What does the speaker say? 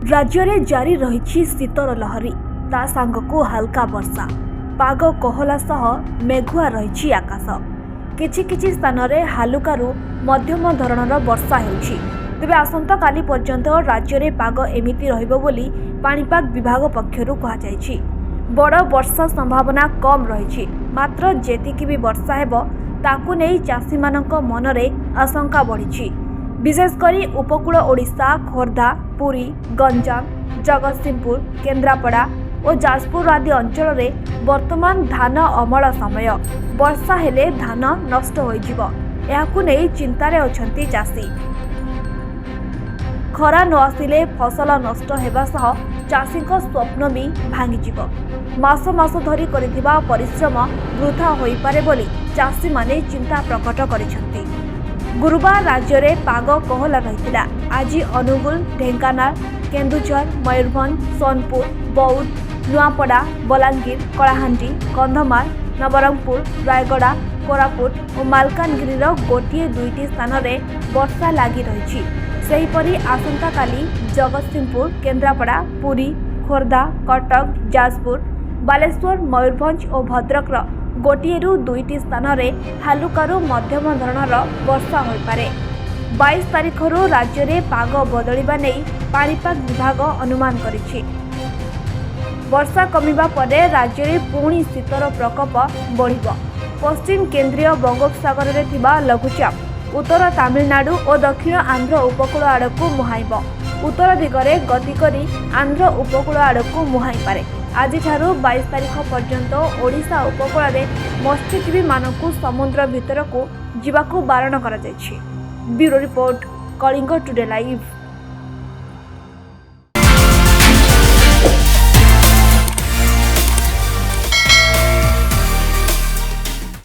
राज्य में जारी रही शीतर लहरी ता सांगकु हल्का वर्षा पाग कोहला सह मेघुआ रही आकाश किछि किछि स्थान रे हालुकारु मध्यम धरणर वर्षा हेउछि। तेबे आसंता काली पर्यंत राज्य में पाग एमिति रहिबो बोली पाणीपाग विभाग पक्षरु कहा जायछि। बड़ वर्षा संभावना कम रही मात्र जेतिकी भी वर्षा हेबो ताकू नै चाषी मानक मनरे आशंका बढ़ी। विशेषकर उपकूल ओडिशा खोर्धा पुरी गंजाम जगतसिंहपुर केन्द्रापड़ा और जाजपुर आदि अंचल में वर्तमान धान अमल समय वर्षा हेले धान नष्ट होइजिबो एहाकु नै चिंतारे अछंती चाषी। खरा न आसिले फसल नष्ट हेबा सह चाषी स्वप्न भी भांगिजिबो। मास मास धरी करिथिबा परिश्रम वृथा होई पारे बोली चाषी माने चिंता प्रकट करिसंती। गुरुवार राज्य में पाग कोहला रही। आज अनुगुल ढेंकानाल केन्दुझर मयूरभंज सोनपुर बौद्ध नुआपड़ा बलांगीर कलाहांडी कंधमाल नवरंगपुर रायगड़ा कोरापुट और मालकानगिरी गोटे दुईटी स्थान में वर्षा लगी रही। सेहीपरि आसंता काली जगतसिंहपुर केन्द्रापड़ा पुरी खोर्धा कटक जाजपुर बालेश्वर मयूरभंज और भद्रक गोटेरु दुईटी स्थान में हालुकारु मध्यम धरणर वर्षा हो पारे। 22 तारिख राज्य में पाग बदलिबा नहीं पाणीपाग विभाग अनुमान करिछि। वर्षा कमिबा परे राज्य में पुणी शीतर प्रकोप बढ़िबो। पश्चिम केंद्रीय बंगोपसागर में थिबा लघुचाप उत्तर तमिलनाडु और दक्षिण आंध्र उपकूल आड़कू मुहाइबो। उत्तर दिगरे गति करी आंध्र उपकूल आड़कू मुहाई पारे। आज 22 तारिख पर्यंत ओडिशा उपकूल में मत्स्यजीवी मानकु समुद्र भितर को जीवाकू बारण करा जायछि। Bureau report Kalinga today live.